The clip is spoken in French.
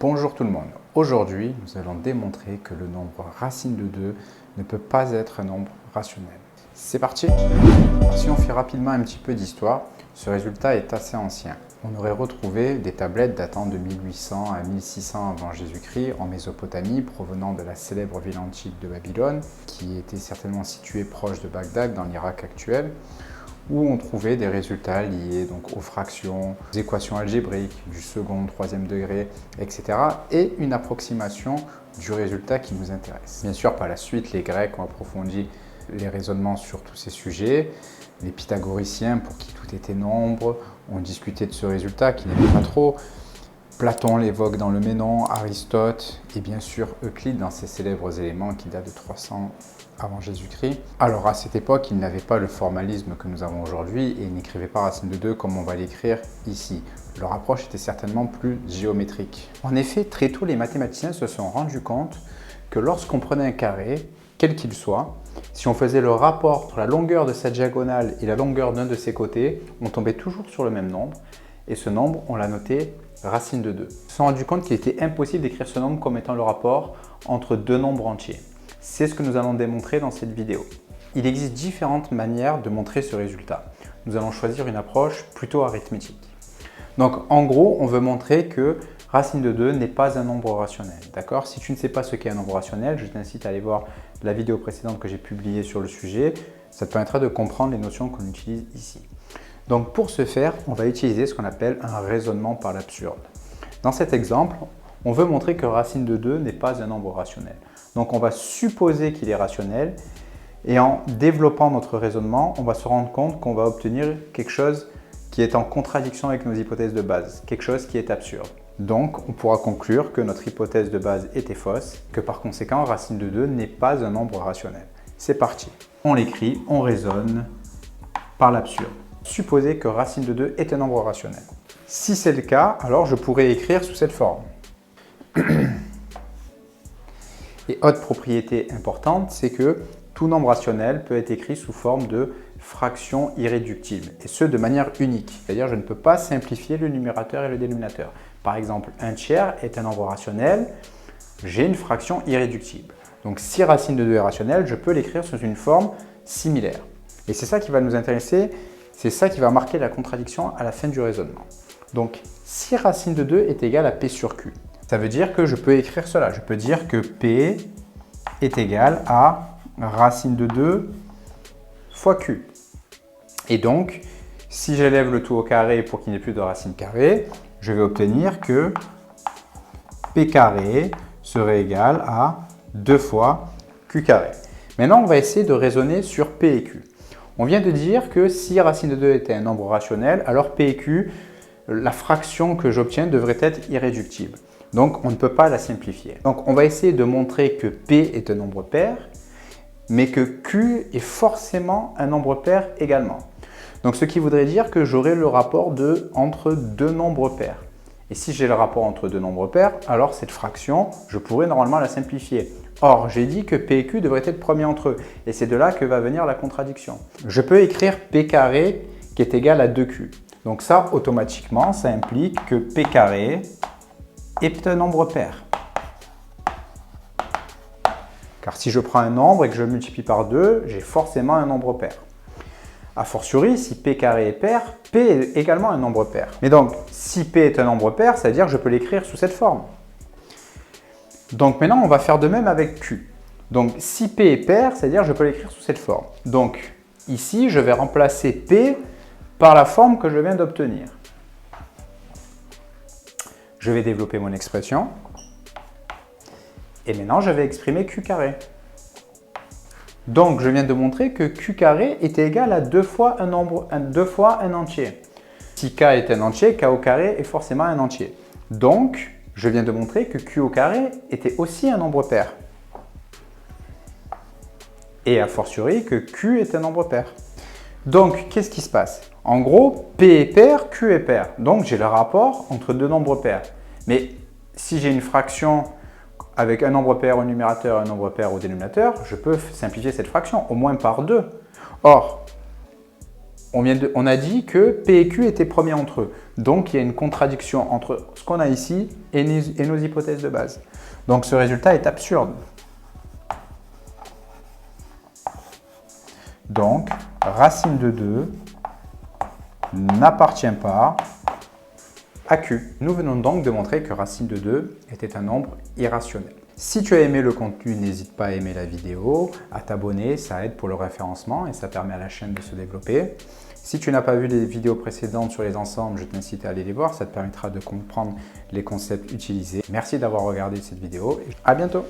Bonjour tout le monde. Aujourd'hui, nous allons démontrer que le nombre racine de 2 ne peut pas être un nombre rationnel. C'est parti! Si on fait rapidement un petit peu d'histoire, ce résultat est assez ancien. On aurait retrouvé des tablettes datant de 1800 à 1600 avant Jésus-Christ en Mésopotamie, provenant de la célèbre ville antique de Babylone, qui était certainement située proche de Bagdad dans l'Irak actuel, où on trouvait des résultats liés donc aux fractions, aux équations algébriques du second, troisième degré, etc. et une approximation du résultat qui nous intéresse. Bien sûr, par la suite, les Grecs ont approfondi les raisonnements sur tous ces sujets. Les pythagoriciens, pour qui tout était nombre, ont discuté de ce résultat qui n'aimait pas trop. Platon l'évoque dans le Ménon, Aristote et bien sûr Euclide dans ses célèbres éléments qui datent de 300 avant Jésus-Christ. Alors à cette époque, ils n'avaient pas le formalisme que nous avons aujourd'hui et ils n'écrivaient pas racine de 2 comme on va l'écrire ici. Leur approche était certainement plus géométrique. En effet, très tôt, les mathématiciens se sont rendus compte que lorsqu'on prenait un carré, quel qu'il soit, si on faisait le rapport entre la longueur de sa diagonale et la longueur d'un de ses côtés, on tombait toujours sur le même nombre. Et ce nombre, on l'a noté racine de 2. Ils se sont rendus compte qu'il était impossible d'écrire ce nombre comme étant le rapport entre deux nombres entiers. C'est ce que nous allons démontrer dans cette vidéo. Il existe différentes manières de montrer ce résultat. Nous allons choisir une approche plutôt arithmétique. Donc en gros, on veut montrer que racine de 2 n'est pas un nombre rationnel. D'accord? Si tu ne sais pas ce qu'est un nombre rationnel, je t'incite à aller voir la vidéo précédente que j'ai publiée sur le sujet. Ça te permettra de comprendre les notions qu'on utilise ici. Donc pour ce faire, on va utiliser ce qu'on appelle un raisonnement par l'absurde. Dans cet exemple, on veut montrer que racine de 2 n'est pas un nombre rationnel. Donc on va supposer qu'il est rationnel et en développant notre raisonnement, on va se rendre compte qu'on va obtenir quelque chose qui est en contradiction avec nos hypothèses de base, quelque chose qui est absurde. Donc on pourra conclure que notre hypothèse de base était fausse, que par conséquent racine de 2 n'est pas un nombre rationnel. C'est parti. On l'écrit, on raisonne par l'absurde. Supposer que racine de 2 est un nombre rationnel. Si c'est le cas, alors je pourrais écrire sous cette forme. Et autre propriété importante, c'est que tout nombre rationnel peut être écrit sous forme de fraction irréductible, et ce de manière unique. C'est-à-dire je ne peux pas simplifier le numérateur et le dénominateur. Par exemple, un tiers est un nombre rationnel, j'ai une fraction irréductible. Donc si racine de 2 est rationnelle, je peux l'écrire sous une forme similaire. Et c'est ça qui va nous intéresser, c'est ça qui va marquer la contradiction à la fin du raisonnement. Donc si racine de 2 est égale à P sur Q, ça veut dire que je peux écrire cela. Je peux dire que P est égal à racine de 2 fois Q. Et donc, si j'élève le tout au carré pour qu'il n'y ait plus de racine carrée, je vais obtenir que P carré serait égal à 2 fois Q carré. Maintenant, on va essayer de raisonner sur P et Q. On vient de dire que si racine de 2 était un nombre rationnel, alors P et Q, la fraction que j'obtiens devrait être irréductible. Donc, on ne peut pas la simplifier. Donc, on va essayer de montrer que P est un nombre pair, mais que Q est forcément un nombre pair également. Donc, ce qui voudrait dire que j'aurai le rapport entre deux nombres pairs. Et si j'ai le rapport entre deux nombres pairs, alors cette fraction, je pourrais normalement la simplifier. Or, j'ai dit que P et Q devraient être premiers entre eux. Et c'est de là que va venir la contradiction. Je peux écrire P carré qui est égal à 2Q. Donc ça, automatiquement, ça implique que P carré est un nombre pair. Car si je prends un nombre et que je le multiplie par 2, j'ai forcément un nombre pair. A fortiori, si P carré est pair, P est également un nombre pair. Mais donc, si P est un nombre pair, ça veut dire que je peux l'écrire sous cette forme. Donc maintenant, on va faire de même avec Q. Donc si P est pair, ça veut dire que je peux l'écrire sous cette forme. Donc ici, je vais remplacer P par la forme que je viens d'obtenir. Je vais développer mon expression. Et maintenant, je vais exprimer Q carré. Donc, je viens de montrer que Q carré était égal à 2 fois un entier. Si K est un entier, K au carré est forcément un entier. Donc, je viens de montrer que Q au carré était aussi un nombre pair. Et a fortiori que Q est un nombre pair. Donc, qu'est-ce qui se passe? En gros, P est pair, Q est pair. Donc, j'ai le rapport entre deux nombres pairs. Mais si j'ai une fraction avec un nombre pair au numérateur et un nombre pair au dénominateur, je peux simplifier cette fraction, au moins par 2. Or, On a dit que P et Q étaient premiers entre eux. Donc, il y a une contradiction entre ce qu'on a ici et nos hypothèses de base. Donc, ce résultat est absurde. Donc, racine de 2 n'appartient pas à Q. Nous venons donc de montrer que racine de 2 était un nombre irrationnel. Si tu as aimé le contenu, n'hésite pas à aimer la vidéo, à t'abonner, ça aide pour le référencement et ça permet à la chaîne de se développer. Si tu n'as pas vu les vidéos précédentes sur les ensembles, je t'incite à aller les voir, ça te permettra de comprendre les concepts utilisés. Merci d'avoir regardé cette vidéo et à bientôt.